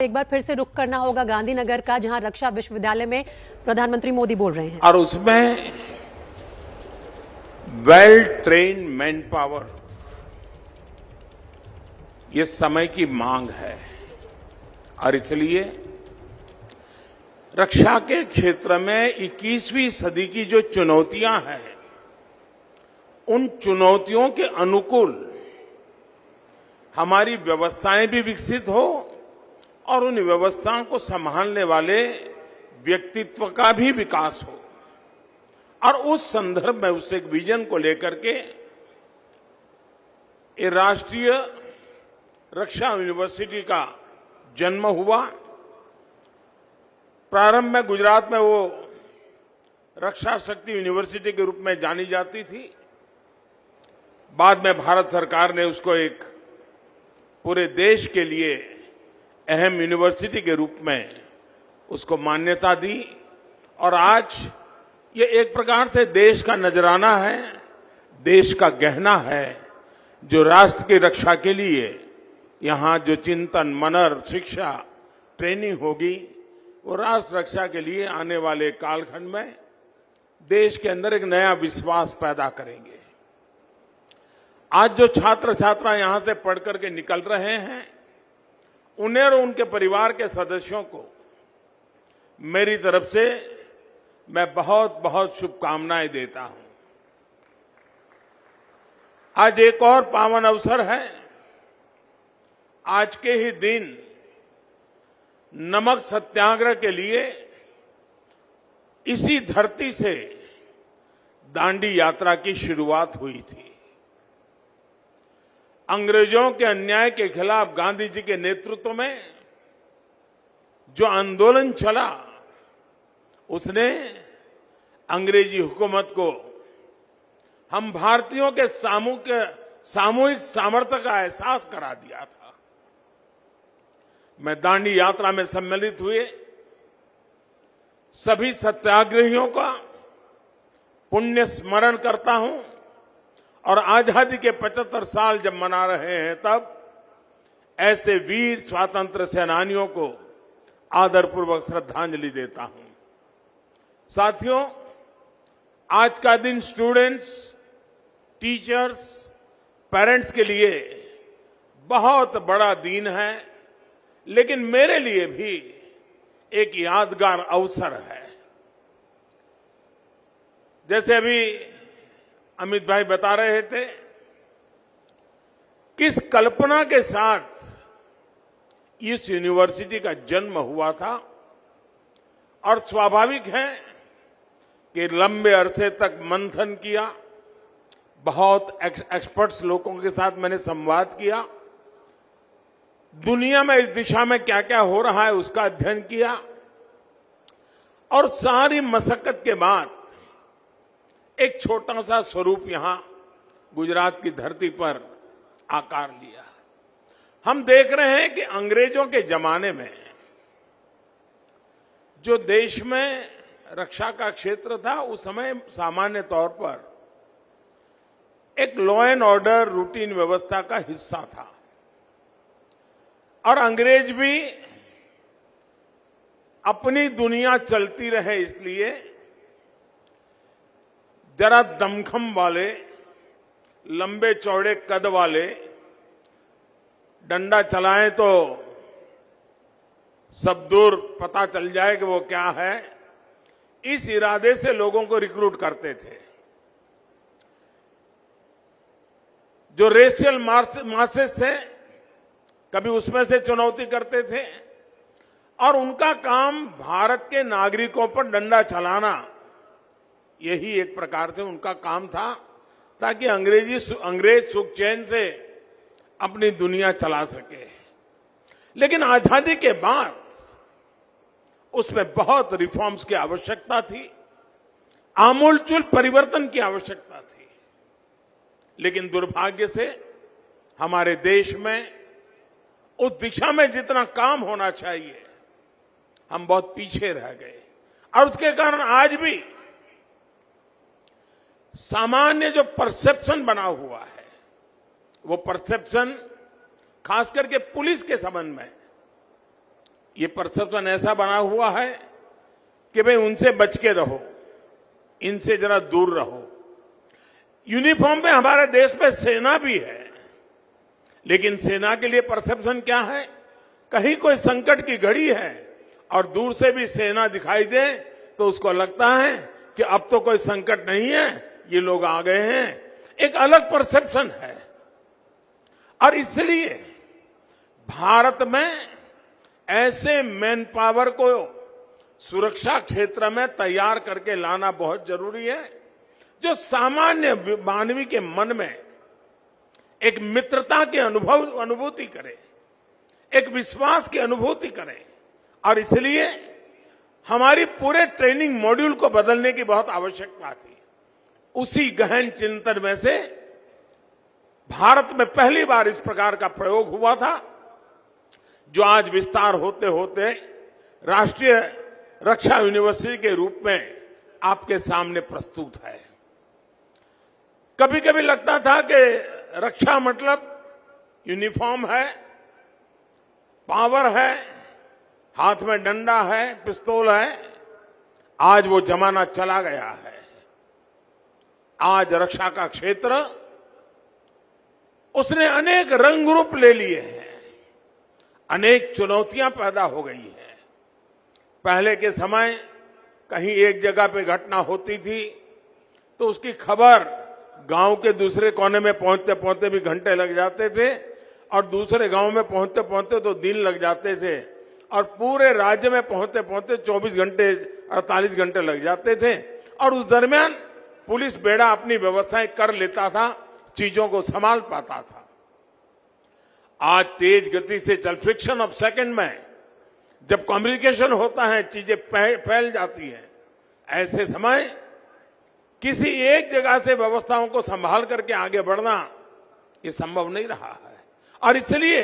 एक बार फिर से रुख करना होगा गांधीनगर का, जहां रक्षा विश्वविद्यालय में प्रधानमंत्री मोदी बोल रहे हैं और उसमें वेल ट्रेन मैन पावर, ये समय की मांग है। और इसलिए रक्षा के क्षेत्र में 21वीं सदी की जो चुनौतियां हैं, उन चुनौतियों के अनुकूल हमारी व्यवस्थाएं भी विकसित हो और उन व्यवस्थाओं को संभालने वाले व्यक्तित्व का भी विकास हो। और उस संदर्भ में उस एक विजन को लेकर के ये राष्ट्रीय रक्षा यूनिवर्सिटी का जन्म हुआ। प्रारंभ में गुजरात में वो रक्षा शक्ति यूनिवर्सिटी के रूप में जानी जाती थी। बाद में भारत सरकार ने उसको एक पूरे देश के लिए अहम यूनिवर्सिटी के रूप में उसको मान्यता दी। और आज ये एक प्रकार से देश का नजराना है, देश का गहना है, जो राष्ट्र की रक्षा के लिए यहां जो चिंतन, मनन, शिक्षा, ट्रेनिंग होगी, वो राष्ट्र रक्षा के लिए आने वाले कालखंड में देश के अंदर एक नया विश्वास पैदा करेंगे। आज जो छात्र छात्रा यहां से पढ़ करके निकल रहे हैं, उन्हें और उनके परिवार के सदस्यों को मेरी तरफ से मैं बहुत बहुत शुभकामनाएं देता हूं। आज एक और पावन अवसर है। आज के ही दिन नमक सत्याग्रह के लिए इसी धरती से दांडी यात्रा की शुरुआत हुई थी। अंग्रेजों के अन्याय के खिलाफ गांधी जी के नेतृत्व में जो आंदोलन चला, उसने अंग्रेजी हुकूमत को हम भारतीयों के सामूहिक सामर्थ्य का एहसास करा दिया था। मैं दांडी यात्रा में सम्मिलित हुए सभी सत्याग्रहियों का पुण्य स्मरण करता हूं और आजादी के 75 साल जब मना रहे हैं, तब ऐसे वीर स्वातंत्र सेनानियों को आदरपूर्वक श्रद्धांजलि देता हूं। साथियों, आज का दिन स्टूडेंट्स, टीचर्स, पेरेंट्स के लिए बहुत बड़ा दिन है, लेकिन मेरे लिए भी एक यादगार अवसर है। जैसे अभी अमित भाई बता रहे थे, किस कल्पना के साथ इस यूनिवर्सिटी का जन्म हुआ था। और स्वाभाविक है कि लंबे अरसे तक मंथन किया, बहुत एक्सपर्ट्स लोगों के साथ मैंने संवाद किया, दुनिया में इस दिशा में क्या क्या हो रहा है उसका अध्ययन किया, और सारी मशक्कत के बाद एक छोटा सा स्वरूप यहां गुजरात की धरती पर आकार लिया। हम देख रहे हैं कि अंग्रेजों के जमाने में जो देश में रक्षा का क्षेत्र था, उस समय सामान्य तौर पर एक लॉ एंड ऑर्डर रूटीन व्यवस्था का हिस्सा था। और अंग्रेज भी अपनी दुनिया चलती रहे, इसलिए जरा दमखम वाले, लंबे चौड़े कद वाले डंडा चलाएं तो सब दूर पता चल जाए कि वो क्या है, इस इरादे से लोगों को रिक्रूट करते थे। जो रेशियल मासेस थे, कभी उसमें से चुनौती करते थे, और उनका काम भारत के नागरिकों पर डंडा चलाना, यही एक प्रकार से उनका काम था, ताकि अंग्रेज सुख चैन से अपनी दुनिया चला सके। लेकिन आजादी के बाद उसमें बहुत रिफॉर्म्स की आवश्यकता थी, आमूलचूल परिवर्तन की आवश्यकता थी। लेकिन दुर्भाग्य से हमारे देश में उस दिशा में जितना काम होना चाहिए, हम बहुत पीछे रह गए। और उसके कारण आज भी सामान्य जो परसेप्शन बना हुआ है, वो परसेप्शन खास करके पुलिस के संबंध में ये परसेप्शन ऐसा बना हुआ है कि भाई उनसे बच के रहो, इनसे जरा दूर रहो। यूनिफॉर्म में हमारे देश में सेना भी है, लेकिन सेना के लिए परसेप्शन क्या है? कहीं कोई संकट की घड़ी है और दूर से भी सेना दिखाई दे तो उसको लगता है कि अब तो कोई संकट नहीं है, ये लोग आ गए हैं। एक अलग परसेप्शन है और इसलिए भारत में ऐसे मैन पावर को सुरक्षा क्षेत्र में तैयार करके लाना बहुत जरूरी है, जो सामान्य मानवी के मन में एक मित्रता की अनुभूति करे, एक विश्वास की अनुभूति करे। और इसलिए हमारी पूरे ट्रेनिंग मॉड्यूल को बदलने की बहुत आवश्यकता थी। उसी गहन चिंतन में से भारत में पहली बार इस प्रकार का प्रयोग हुआ था, जो आज विस्तार होते होते राष्ट्रीय रक्षा यूनिवर्सिटी के रूप में आपके सामने प्रस्तुत है। कभी कभी लगता था कि रक्षा मतलब यूनिफॉर्म है, पावर है, हाथ में डंडा है, पिस्तौल है। आज वो जमाना चला गया है। आज रक्षा का क्षेत्र उसने अनेक रंग रूप ले लिए हैं, अनेक चुनौतियां पैदा हो गई हैं। पहले के समय कहीं एक जगह पे घटना होती थी तो उसकी खबर गांव के दूसरे कोने में पहुंचते पहुंचते भी घंटे लग जाते थे और दूसरे गांव में पहुंचते पहुंचते तो दिन लग जाते थे और पूरे राज्य में पहुंचते पहुंचते 24 घंटे 48 घंटे लग जाते थे। और उस दरमियान पुलिस बेड़ा अपनी व्यवस्थाएं कर लेता था, चीजों को संभाल पाता था। आज तेज गति से चल फ्रिक्शन ऑफ सेकंड में जब कम्युनिकेशन होता है, चीजें फैल जाती हैं। ऐसे समय किसी एक जगह से व्यवस्थाओं को संभाल करके आगे बढ़ना ये संभव नहीं रहा है। और इसलिए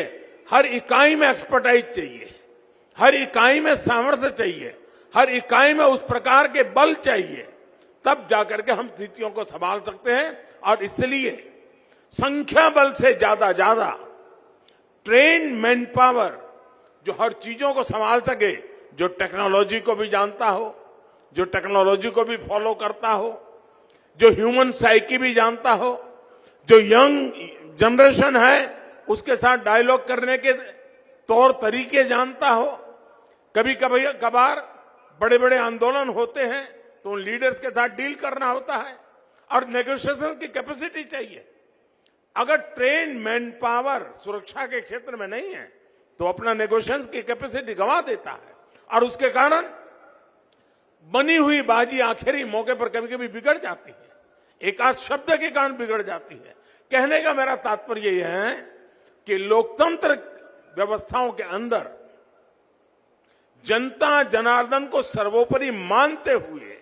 हर इकाई में एक्सपर्टाइज चाहिए, हर इकाई में सामर्थ्य चाहिए, हर इकाई में उस प्रकार के बल चाहिए, तब जाकर के हम स्थितियों को संभाल सकते हैं। और इसलिए संख्या बल से ज्यादा ट्रेन मैन पावर जो हर चीजों को संभाल सके, जो टेक्नोलॉजी को भी जानता हो, जो टेक्नोलॉजी को भी फॉलो करता हो, जो ह्यूमन साइकी भी जानता हो, जो यंग जनरेशन है उसके साथ डायलॉग करने के तौर तरीके जानता हो। कभी कभी कभार बड़े बड़े आंदोलन होते हैं तो उन लीडर्स के साथ डील करना होता है और नेगोशिएशन की कैपेसिटी चाहिए। अगर ट्रेन मैन पावर सुरक्षा के क्षेत्र में नहीं है तो अपना नेगोशिएशन की कैपेसिटी गंवा देता है और उसके कारण बनी हुई बाजी आखिरी मौके पर कभी कभी बिगड़ जाती है, एक आध शब्द के कारण बिगड़ जाती है। कहने का मेरा तात्पर्य यह है कि लोकतंत्र व्यवस्थाओं के अंदर जनता जनार्दन को सर्वोपरि मानते हुए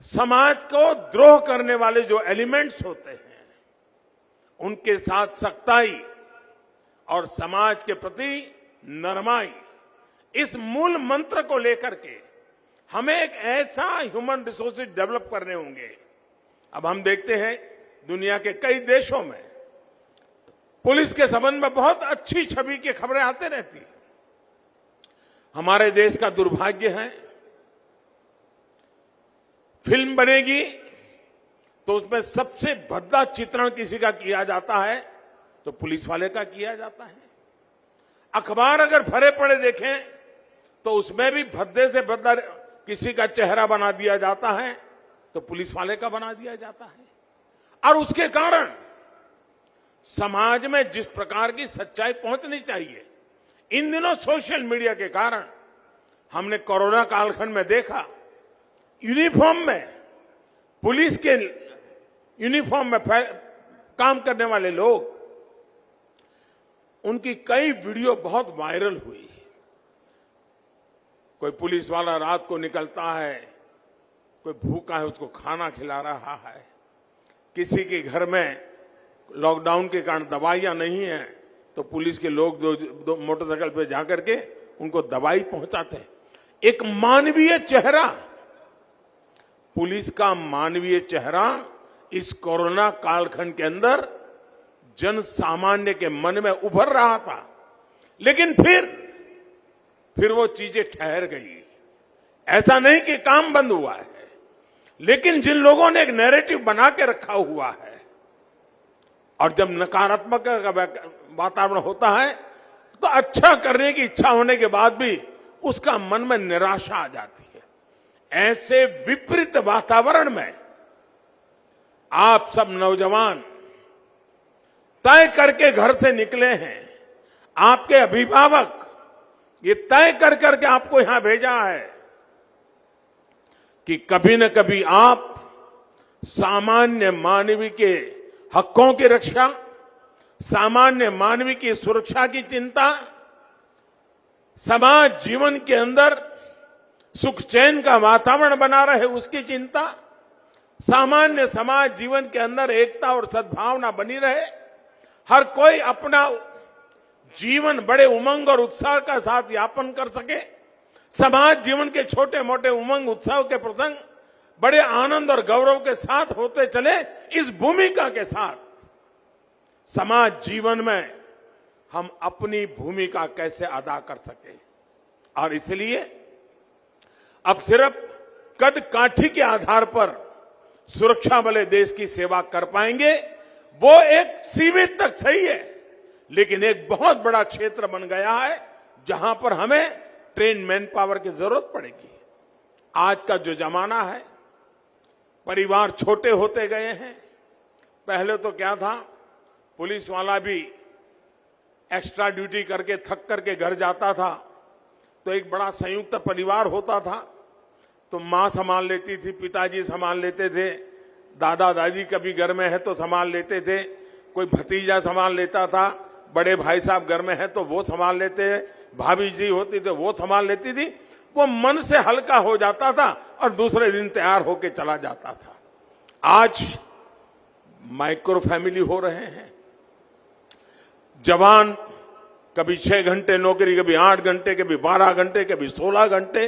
समाज को द्रोह करने वाले जो एलिमेंट्स होते हैं उनके साथ सख्ताई और समाज के प्रति नरमाई, इस मूल मंत्र को लेकर के हमें एक ऐसा ह्यूमन रिसोर्सेज डेवलप करने होंगे। अब हम देखते हैं दुनिया के कई देशों में पुलिस के संबंध में बहुत अच्छी छवि की खबरें आते रहती हैं। हमारे देश का दुर्भाग्य है, फिल्म बनेगी तो उसमें सबसे भद्दा चित्रण किसी का किया जाता है तो पुलिस वाले का किया जाता है। अखबार अगर भरे पड़े देखें तो उसमें भी भद्दे से भद्दा किसी का चेहरा बना दिया जाता है तो पुलिस वाले का बना दिया जाता है। और उसके कारण समाज में जिस प्रकार की सच्चाई पहुंचनी चाहिए, इन दिनों सोशल मीडिया के कारण हमने कोरोना कालखंड में देखा, यूनिफॉर्म में, पुलिस के यूनिफॉर्म में काम करने वाले लोग, उनकी कई वीडियो बहुत वायरल हुई। कोई पुलिस वाला रात को निकलता है, कोई भूखा है उसको खाना खिला रहा है, किसी के घर में लॉकडाउन के कारण दवाइयां नहीं है तो पुलिस के लोग जो मोटरसाइकिल पे जाकर के उनको दवाई पहुंचाते हैं। एक मानवीय चेहरा, पुलिस का मानवीय चेहरा इस कोरोना कालखंड के अंदर जन सामान्य के मन में उभर रहा था। लेकिन फिर वो चीजें ठहर गई। ऐसा नहीं कि काम बंद हुआ है, लेकिन जिन लोगों ने एक नैरेटिव बना के रखा हुआ है, और जब नकारात्मक वातावरण होता है तो अच्छा करने की इच्छा होने के बाद भी उसका मन में निराशा आ जाती है। ऐसे विपरीत वातावरण में आप सब नौजवान तय करके घर से निकले हैं, आपके अभिभावक ये तय कर करके आपको यहां भेजा है कि कभी न कभी आप सामान्य मानवीय के हकों की रक्षा, सामान्य मानवीय की सुरक्षा की चिंता, समाज जीवन के अंदर सुख चैन का वातावरण बना रहे उसकी चिंता, सामान्य समाज जीवन के अंदर एकता और सद्भावना बनी रहे, हर कोई अपना जीवन बड़े उमंग और उत्साह के साथ यापन कर सके, समाज जीवन के छोटे मोटे उमंग उत्साह के प्रसंग बड़े आनंद और गौरव के साथ होते चले, इस भूमिका के साथ समाज जीवन में हम अपनी भूमिका कैसे अदा कर सके। और इसलिए अब सिर्फ कद काठी के आधार पर सुरक्षा वाले देश की सेवा कर पाएंगे, वो एक सीमित तक सही है, लेकिन एक बहुत बड़ा क्षेत्र बन गया है जहां पर हमें ट्रेन मैन पावर की जरूरत पड़ेगी। आज का जो जमाना है, परिवार छोटे होते गए हैं। पहले तो क्या था, पुलिस वाला भी एक्स्ट्रा ड्यूटी करके थक करके घर जाता था तो एक बड़ा संयुक्त परिवार होता था, तो मां संभाल लेती थी, पिताजी संभाल लेते थे, दादा दादी कभी घर में है तो संभाल लेते थे, कोई भतीजा संभाल लेता था, बड़े भाई साहब घर में है तो वो संभाल लेते, भाभी जी होती तो वो संभाल लेती थी। वो मन से हल्का हो जाता था और दूसरे दिन तैयार होके चला जाता था। आज माइक्रो फैमिली हो रहे हैं, जवान कभी 6 घंटे नौकरी, कभी 8 घंटे, कभी 12 घंटे, कभी 16 घंटे,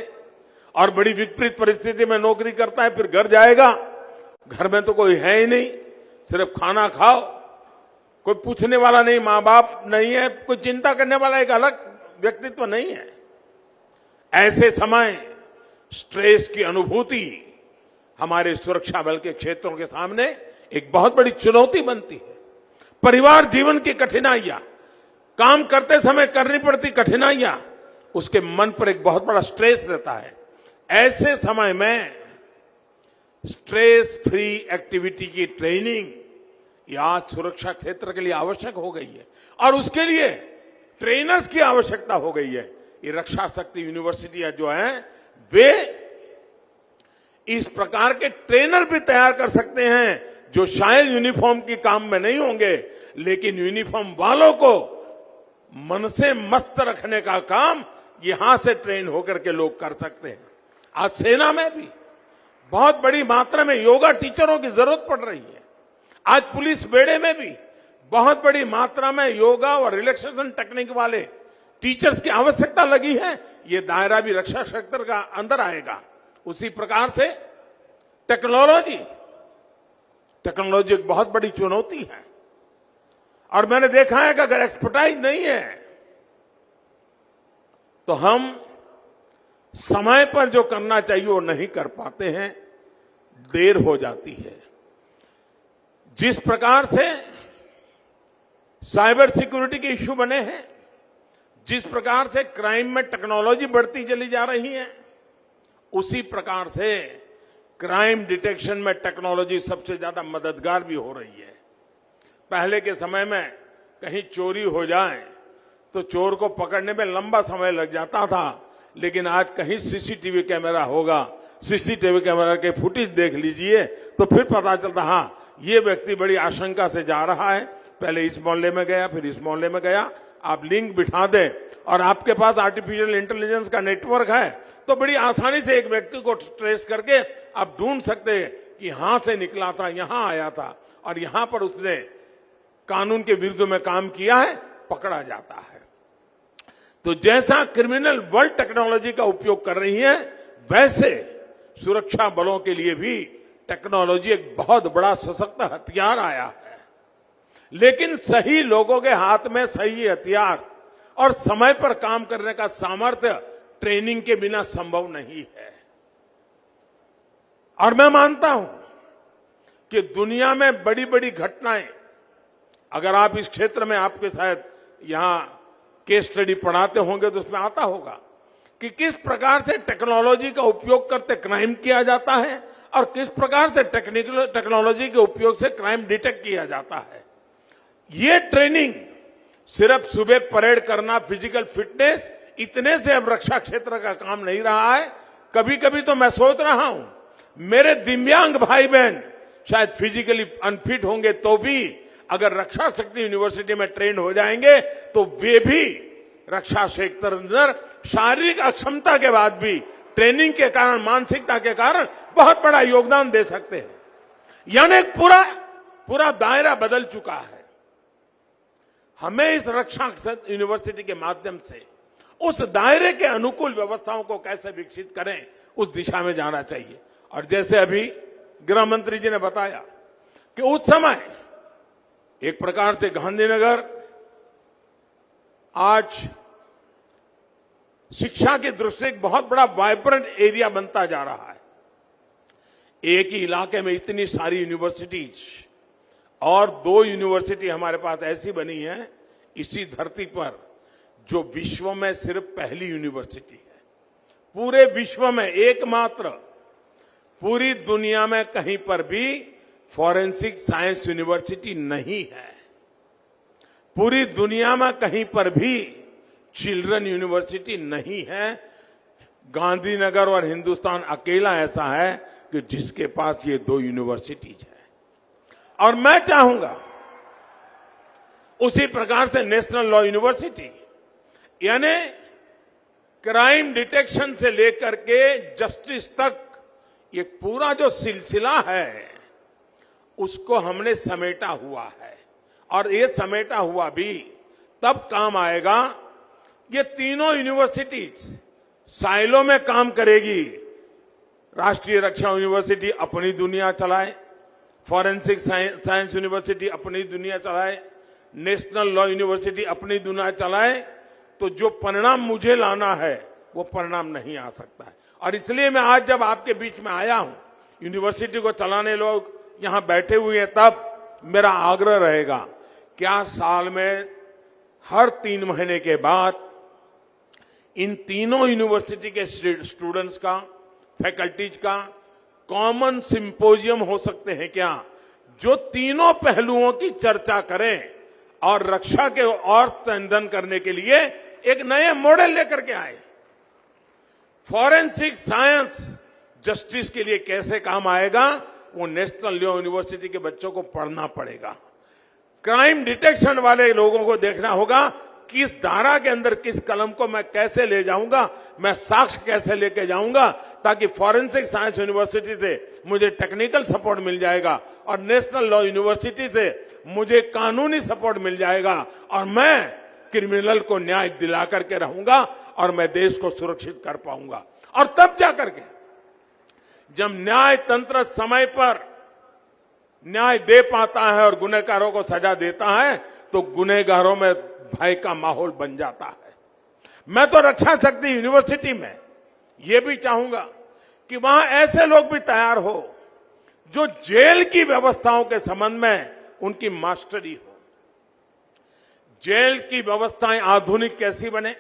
और बड़ी विपरीत परिस्थिति में नौकरी करता है, फिर घर जाएगा, घर में तो कोई है ही नहीं, सिर्फ खाना खाओ, कोई पूछने वाला नहीं, मां बाप नहीं है, कोई चिंता करने वाला एक अलग व्यक्तित्व नहीं है। ऐसे समय स्ट्रेस की अनुभूति हमारे सुरक्षा बल के क्षेत्रों के सामने एक बहुत बड़ी चुनौती बनती है। परिवार जीवन की कठिनाइयां, काम करते समय करनी पड़ती कठिनाइयां, उसके मन पर एक बहुत बड़ा स्ट्रेस रहता है। ऐसे समय में स्ट्रेस फ्री एक्टिविटी की ट्रेनिंग ये आज सुरक्षा क्षेत्र के लिए आवश्यक हो गई है, और उसके लिए ट्रेनर्स की आवश्यकता हो गई है। ये रक्षा शक्ति यूनिवर्सिटियां जो हैं, वे इस प्रकार के ट्रेनर भी तैयार कर सकते हैं जो शायद यूनिफॉर्म की काम में नहीं होंगे, लेकिन यूनिफॉर्म वालों को मन से मस्त रखने का काम यहां से ट्रेन होकर के लोग कर सकते हैं। आज सेना में भी बहुत बड़ी मात्रा में योगा टीचरों की जरूरत पड़ रही है। आज पुलिस बेड़े में भी बहुत बड़ी मात्रा में योगा और रिलैक्सेशन टेक्निक वाले टीचर्स की आवश्यकता लगी है। ये दायरा भी रक्षा क्षेत्र का अंदर आएगा। उसी प्रकार से टेक्नोलॉजी एक बहुत बड़ी चुनौती है, और मैंने देखा है कि अगर एक्सपर्टाइज नहीं है तो हम समय पर जो करना चाहिए वो नहीं कर पाते हैं, देर हो जाती है। जिस प्रकार से साइबर सिक्योरिटी के इश्यू बने हैं, जिस प्रकार से क्राइम में टेक्नोलॉजी बढ़ती चली जा रही है, उसी प्रकार से क्राइम डिटेक्शन में टेक्नोलॉजी सबसे ज्यादा मददगार भी हो रही है। पहले के समय में कहीं चोरी हो जाए तो चोर को पकड़ने में लंबा समय लग जाता था, लेकिन आज कहीं सीसीटीवी कैमरा होगा, सीसीटीवी कैमरा के फुटेज देख लीजिए तो फिर पता चलता, हाँ ये व्यक्ति बड़ी आशंका से जा रहा है, पहले इस मोहल्ले में गया, फिर इस मोहल्ले में गया। आप लिंक बिठा दें और आपके पास आर्टिफिशियल इंटेलिजेंस का नेटवर्क है तो बड़ी आसानी से एक व्यक्ति को ट्रेस करके आप ढूंढ सकते हैं कि यहां से निकला था, यहां आया था और यहां पर उसने कानून के विरुद्ध में काम किया है, पकड़ा जाता है। तो जैसा क्रिमिनल वर्ल्ड टेक्नोलॉजी का उपयोग कर रही है, वैसे सुरक्षा बलों के लिए भी टेक्नोलॉजी एक बहुत बड़ा सशक्त हथियार आया है। लेकिन सही लोगों के हाथ में सही हथियार और समय पर काम करने का सामर्थ्य ट्रेनिंग के बिना संभव नहीं है। और मैं मानता हूं कि दुनिया में बड़ी बड़ी घटनाएं, अगर आप इस क्षेत्र में आपके शायद यहां केस स्टडी पढ़ाते होंगे तो उसमें आता होगा कि किस प्रकार से टेक्नोलॉजी का उपयोग करते क्राइम किया जाता है और किस प्रकार से टेक्नोलॉजी के उपयोग से क्राइम डिटेक्ट किया जाता है। ये ट्रेनिंग सिर्फ सुबह परेड करना, फिजिकल फिटनेस, इतने से अब रक्षा क्षेत्र का काम नहीं रहा है। कभी कभी तो मैं सोच रहा हूं मेरे दिव्यांग भाई बहन शायद फिजिकली अनफिट होंगे तो भी अगर रक्षा शक्ति यूनिवर्सिटी में ट्रेन हो जाएंगे तो वे भी रक्षा क्षेत्र अंदर शारीरिक अक्षमता के बाद भी ट्रेनिंग के कारण, मानसिकता के कारण बहुत बड़ा योगदान दे सकते हैं। यानी पूरा दायरा बदल चुका है। हमें इस रक्षा यूनिवर्सिटी के माध्यम से उस दायरे के अनुकूल व्यवस्थाओं को कैसे विकसित करें, उस दिशा में जाना चाहिए। और जैसे अभी गृह मंत्री जी ने बताया कि उस समय एक प्रकार से गांधीनगर आज शिक्षा की दृष्टि से एक बहुत बड़ा वाइब्रेंट एरिया बनता जा रहा है। एक ही इलाके में इतनी सारी यूनिवर्सिटीज, और 2 यूनिवर्सिटी हमारे पास ऐसी बनी है इसी धरती पर जो विश्व में सिर्फ पहली यूनिवर्सिटी है। पूरे विश्व में एकमात्र, पूरी दुनिया में कहीं पर भी फॉरेंसिक साइंस यूनिवर्सिटी नहीं है। पूरी दुनिया में कहीं पर भी चिल्ड्रन यूनिवर्सिटी नहीं है। गांधीनगर और हिंदुस्तान अकेला ऐसा है कि जिसके पास ये 2 यूनिवर्सिटीज है। और मैं चाहूंगा उसी प्रकार से नेशनल लॉ यूनिवर्सिटी, यानी क्राइम डिटेक्शन से लेकर के जस्टिस तक ये पूरा जो सिलसिला है उसको हमने समेटा हुआ है। और ये समेटा हुआ भी तब काम आएगा, ये तीनों यूनिवर्सिटीज साइलो में काम करेगी। राष्ट्रीय रक्षा यूनिवर्सिटी अपनी दुनिया चलाए, फॉरेंसिक साइंस यूनिवर्सिटी अपनी दुनिया चलाए, नेशनल लॉ यूनिवर्सिटी अपनी दुनिया चलाए, तो जो परिणाम मुझे लाना है वो परिणाम नहीं आ सकता है। और इसलिए मैं आज जब आपके बीच में आया हूं, यूनिवर्सिटी को चलाने लोग यहां बैठे हुए हैं, तब मेरा आग्रह रहेगा क्या साल में हर 3 महीने के बाद इन तीनों यूनिवर्सिटी के स्टूडेंट्स का, फैकल्टीज का कॉमन सिंपोजियम हो सकते हैं क्या, जो तीनों पहलुओं की चर्चा करें और रक्षा के और संवर्धन करने के लिए एक नए मॉडल लेकर के आए। फॉरेंसिक साइंस जस्टिस के लिए कैसे काम आएगा, वो नेशनल लॉ यूनिवर्सिटी के बच्चों को पढ़ना पड़ेगा। क्राइम डिटेक्शन वाले लोगों को देखना होगा किस धारा के अंदर किस कलम को मैं कैसे ले जाऊंगा, मैं साक्ष्य कैसे लेके जाऊंगा, ताकि फॉरेंसिक साइंस यूनिवर्सिटी से मुझे टेक्निकल सपोर्ट मिल जाएगा और नेशनल लॉ यूनिवर्सिटी से मुझे कानूनी सपोर्ट मिल जाएगा और मैं क्रिमिनल को न्याय दिला करके रहूंगा और मैं देश को सुरक्षित कर पाऊंगा। और तब जाकर के जब न्याय तंत्र समय पर न्याय दे पाता है और गुनहगारों को सजा देता है तो गुनहगारों में भय का माहौल बन जाता है। मैं तो रक्षा शक्ति यूनिवर्सिटी में ये भी चाहूंगा कि वहां ऐसे लोग भी तैयार हो जो जेल की व्यवस्थाओं के संबंध में उनकी मास्टरी हो। जेल की व्यवस्थाएं आधुनिक कैसी बने,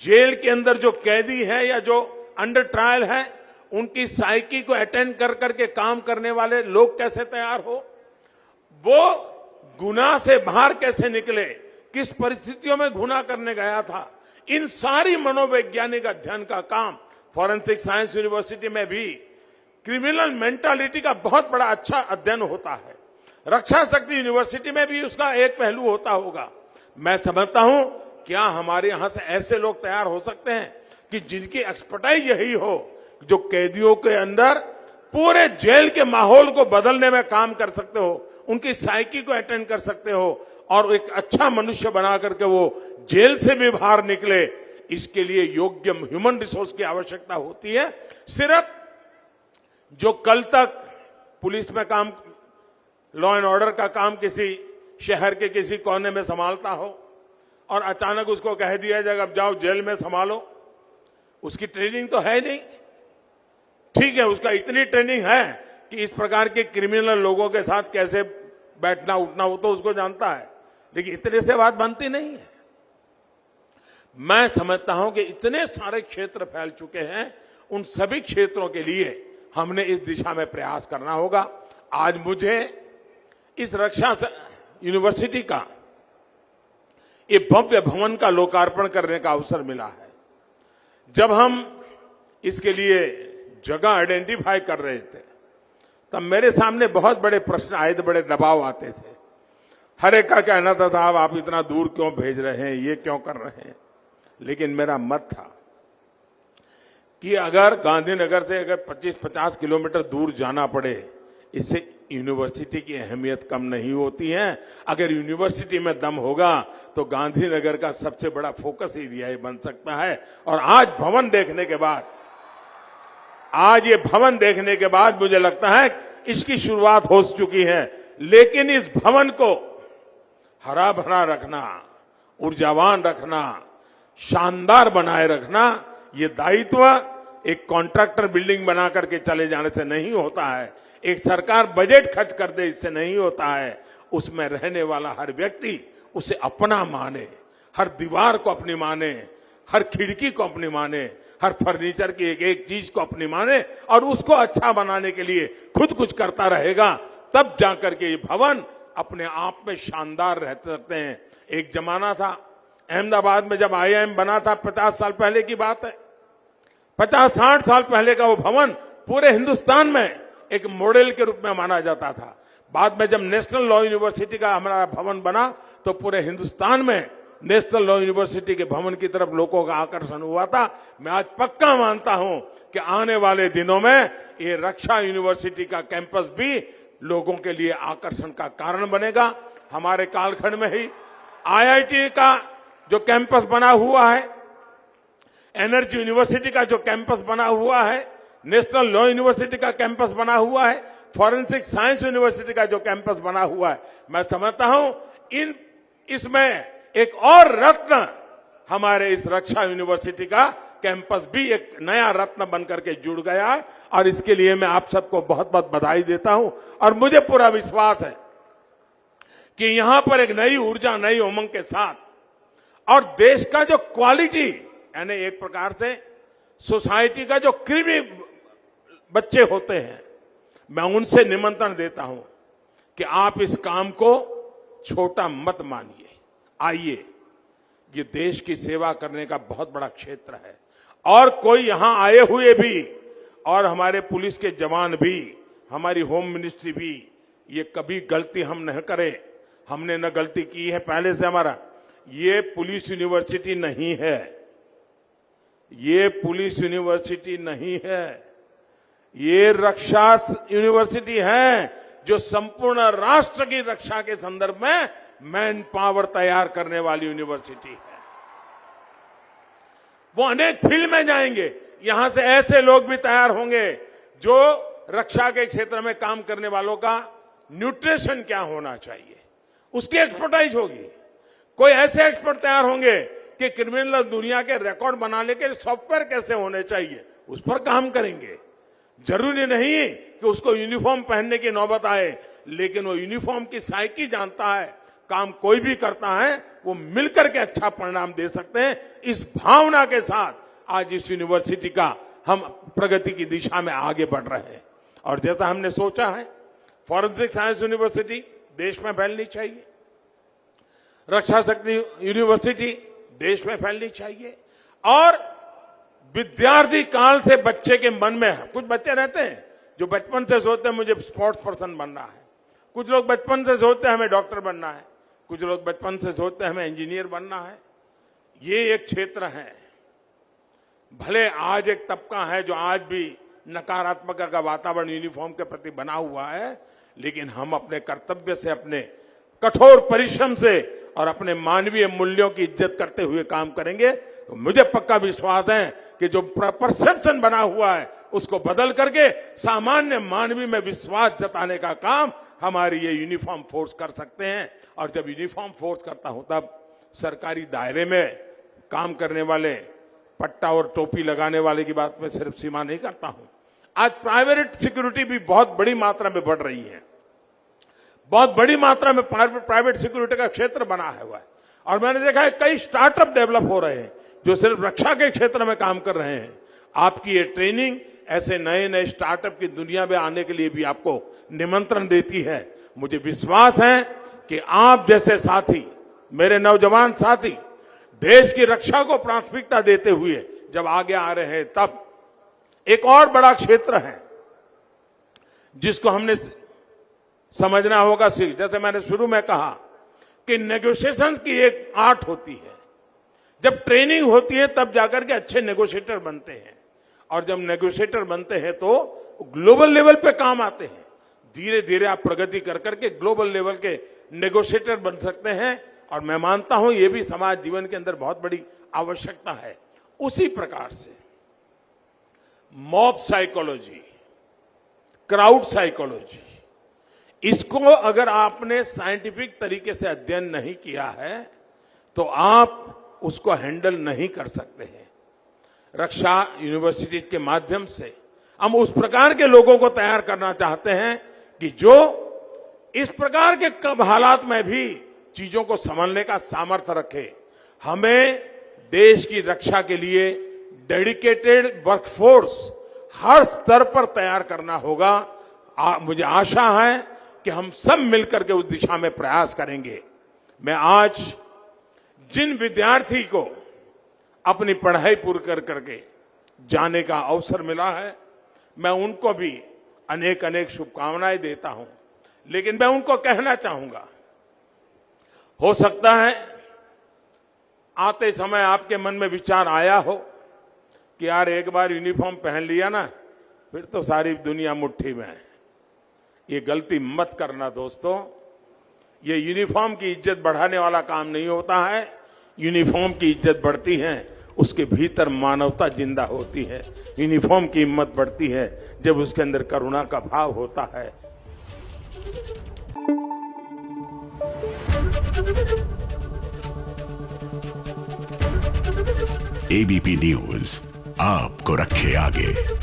जेल के अंदर जो कैदी है या जो अंडर ट्रायल है उनकी साइकी को अटेंड कर करके काम करने वाले लोग कैसे तैयार हो, वो गुनाह से बाहर कैसे निकले, किस परिस्थितियों में गुनाह करने गया था, इन सारी मनोवैज्ञानिक अध्ययन का काम फॉरेंसिक साइंस यूनिवर्सिटी में भी क्रिमिनल मेंटालिटी का बहुत बड़ा अच्छा अध्ययन होता है। रक्षा शक्ति यूनिवर्सिटी में भी उसका एक पहलू होता होगा। मैं समझता हूं क्या हमारे यहां से ऐसे लोग तैयार हो सकते हैं कि जिनकी एक्सपर्टाइज यही हो, जो कैदियों के अंदर पूरे जेल के माहौल को बदलने में काम कर सकते हो, उनकी साइकी को अटेंड कर सकते हो और एक अच्छा मनुष्य बना करके वो जेल से भी बाहर निकले। इसके लिए योग्य ह्यूमन रिसोर्स की आवश्यकता होती है। सिर्फ जो कल तक पुलिस में काम, लॉ एंड ऑर्डर का काम किसी शहर के किसी कोने में संभालता हो और अचानक उसको कह दिया जाएगा अब जाओ जेल में संभालो, उसकी ट्रेनिंग तो है नहीं। ठीक है, उसका इतनी ट्रेनिंग है कि इस प्रकार के क्रिमिनल लोगों के साथ कैसे बैठना उठना वो तो उसको जानता है, लेकिन इतने से बात बनती नहीं है। मैं समझता हूं कि इतने सारे क्षेत्र फैल चुके हैं, उन सभी क्षेत्रों के लिए हमने इस दिशा में प्रयास करना होगा। आज मुझे इस रक्षा यूनिवर्सिटी का ये भव्य भवन का लोकार्पण करने का अवसर मिला है। जब हम इसके लिए जगह आइडेंटिफाई कर रहे थे तब मेरे सामने बहुत बड़े प्रश्न आए थे, बड़े दबाव आते थे। हर एक का कहना था साहब आप इतना दूर क्यों भेज रहे हैं, ये क्यों कर रहे हैं। लेकिन मेरा मत था कि अगर गांधीनगर से अगर 25-50 किलोमीटर दूर जाना पड़े, इससे यूनिवर्सिटी की अहमियत कम नहीं होती है। अगर यूनिवर्सिटी में दम होगा तो गांधीनगर का सबसे बड़ा फोकस एरिया बन सकता है। और आज ये भवन देखने के बाद मुझे लगता है इसकी शुरुआत हो चुकी है, लेकिन इस भवन को हरा भरा रखना, ऊर्जावान रखना, शानदार बनाए रखना, ये दायित्व एक कॉन्ट्रैक्टर बिल्डिंग बना करके चले जाने से नहीं होता है, एक सरकार बजट खर्च कर दे इससे नहीं होता है। उसमें रहने वाला हर व्यक्ति उसे अपना माने, हर दीवार को अपनी माने, हर खिड़की को अपनी माने, हर फर्नीचर की एक एक चीज को अपनी माने और उसको अच्छा बनाने के लिए खुद कुछ करता रहेगा, तब जाकर के ये भवन अपने आप में शानदार रह सकते हैं। एक जमाना था अहमदाबाद में जब IIM बना था, 50 साल पहले की बात है, 50-60 साल पहले का वो भवन पूरे हिंदुस्तान में एक मॉडल के रूप में माना जाता था। बाद में जब नेशनल लॉ यूनिवर्सिटी का हमारा भवन बना तो पूरे हिंदुस्तान में नेशनल लॉ यूनिवर्सिटी के भवन की तरफ लोगों का आकर्षण हुआ था। मैं आज पक्का मानता हूं कि आने वाले दिनों में ये रक्षा यूनिवर्सिटी का कैंपस भी लोगों के लिए आकर्षण का कारण बनेगा। हमारे कालखंड में ही IIT का जो कैंपस बना हुआ है, एनर्जी यूनिवर्सिटी का जो कैंपस बना हुआ है, नेशनल लॉ यूनिवर्सिटी का कैंपस बना हुआ है, फॉरेंसिक साइंस यूनिवर्सिटी का जो कैंपस बना हुआ है, मैं समझता हूं इसमें एक और रत्न हमारे इस रक्षा यूनिवर्सिटी का कैंपस भी एक नया रत्न बनकर के जुड़ गया। और इसके लिए मैं आप सबको बहुत बहुत बधाई देता हूं और मुझे पूरा विश्वास है कि यहां पर एक नई ऊर्जा, नई उमंग के साथ और देश का जो क्वालिटी, यानी एक प्रकार से सोसाइटी का जो कृमि बच्चे होते हैं, मैं उनसे निमंत्रण देता हूं कि आप इस काम को छोटा मत मानिए। आइए, ये देश की सेवा करने का बहुत बड़ा क्षेत्र है और कोई यहां आए हुए भी और हमारे पुलिस के जवान भी, हमारी होम मिनिस्ट्री भी, ये कभी गलती हम नहीं करें। हमने न गलती की है पहले से हमारा। ये पुलिस यूनिवर्सिटी नहीं है, ये पुलिस यूनिवर्सिटी नहीं है, ये रक्षा यूनिवर्सिटी है जो संपूर्ण राष्ट्र की रक्षा के संदर्भ में मैन पावर तैयार करने वाली यूनिवर्सिटी है। वो अनेक फील्ड में जाएंगे, यहां से ऐसे लोग भी तैयार होंगे जो रक्षा के क्षेत्र में काम करने वालों का न्यूट्रिशन क्या होना चाहिए उसकी एक्सपर्टाइज होगी। कोई ऐसे एक्सपर्ट तैयार होंगे कि क्रिमिनल दुनिया के रिकॉर्ड बनाने के सॉफ्टवेयर कैसे होने चाहिए उस पर काम करेंगे। जरूरी नहीं कि उसको यूनिफॉर्म पहनने की नौबत आए, लेकिन वो यूनिफॉर्म की साइकी जानता है। काम कोई भी करता है वो मिलकर के अच्छा परिणाम दे सकते हैं। इस भावना के साथ आज इस यूनिवर्सिटी का हम प्रगति की दिशा में आगे बढ़ रहे हैं। और जैसा हमने सोचा है, फॉरेंसिक साइंस यूनिवर्सिटी देश में फैलनी चाहिए, रक्षा शक्ति यूनिवर्सिटी देश में फैलनी चाहिए। और विद्यार्थी काल से बच्चे के मन में, कुछ बच्चे रहते हैं जो बचपन से सोचते हैं मुझे स्पोर्ट्स पर्सन बनना है, कुछ लोग बचपन से सोचते हैं हमें डॉक्टर बनना है, कुछ लोग बचपन से सोचते हैं हमें इंजीनियर बनना है। ये एक क्षेत्र है। भले आज एक तबका है जो आज भी नकारात्मक का वातावरण यूनिफॉर्म के प्रति बना हुआ है, लेकिन हम अपने कर्तव्य से, अपने कठोर परिश्रम से और अपने मानवीय मूल्यों की इज्जत करते हुए काम करेंगे तो मुझे पक्का विश्वास है कि जो परसेप्शन बना हुआ है उसको बदल करके सामान्य मानवीय में विश्वास जताने का काम हमारी ये यूनिफॉर्म फोर्स कर सकते हैं। और जब यूनिफॉर्म फोर्स करता हूं तब सरकारी दायरे में काम करने वाले पट्टा और टोपी लगाने वाले की बात में सिर्फ सीमा नहीं करता हूं। आज प्राइवेट सिक्योरिटी भी बहुत बड़ी मात्रा में बढ़ रही है। बहुत बड़ी मात्रा में प्राइवेट सिक्योरिटी का क्षेत्र बना हुआ है और मैंने देखा है कई स्टार्टअप डेवलप हो रहे हैं जो सिर्फ रक्षा के क्षेत्र में काम कर रहे हैं। आपकी ये ट्रेनिंग ऐसे नए नए स्टार्टअप की दुनिया में आने के लिए भी आपको निमंत्रण देती है। मुझे विश्वास है कि आप जैसे साथी, मेरे नौजवान साथी, देश की रक्षा को प्राथमिकता देते हुए जब आगे आ रहे हैं, तब एक और बड़ा क्षेत्र है जिसको हमने समझना होगा। जैसे मैंने शुरू में कहा कि नेगोशिएशंस की एक आर्ट होती है। जब ट्रेनिंग होती है तब जाकर के अच्छे नेगोशिएटर बनते हैं और जब नेगोशिएटर बनते हैं तो ग्लोबल लेवल पे काम आते हैं। धीरे धीरे आप प्रगति कर करके ग्लोबल लेवल के नेगोशिएटर बन सकते हैं और मैं मानता हूं ये भी समाज जीवन के अंदर बहुत बड़ी आवश्यकता है। उसी प्रकार से मॉब साइकोलॉजी, क्राउड साइकोलॉजी, इसको अगर आपने साइंटिफिक तरीके से अध्ययन नहीं किया है तो आप उसको हैंडल नहीं कर सकते हैं। रक्षा यूनिवर्सिटी के माध्यम से हम उस प्रकार के लोगों को तैयार करना चाहते हैं कि जो इस प्रकार के कब हालात में भी चीजों को संभालने का सामर्थ्य रखे। हमें देश की रक्षा के लिए डेडिकेटेड वर्कफोर्स हर स्तर पर तैयार करना होगा। मुझे आशा है कि हम सब मिलकर के उस दिशा में प्रयास करेंगे। मैं आज जिन विद्यार्थी को अपनी पढ़ाई पूरी कर करके जाने का अवसर मिला है, मैं उनको भी अनेक अनेक शुभकामनाएं देता हूं। लेकिन मैं उनको कहना चाहूंगा, हो सकता है आते समय आपके मन में विचार आया हो कि यार एक बार यूनिफॉर्म पहन लिया ना फिर तो सारी दुनिया मुट्ठी में है। ये गलती मत करना दोस्तों। ये यूनिफॉर्म की इज्जत बढ़ाने वाला काम नहीं होता है। यूनिफॉर्म की इज्जत बढ़ती है, उसके भीतर मानवता जिंदा होती है। यूनिफॉर्म की हिम्मत बढ़ती है जब उसके अंदर करुणा का भाव होता है। एबीपी न्यूज आपको रखे आगे।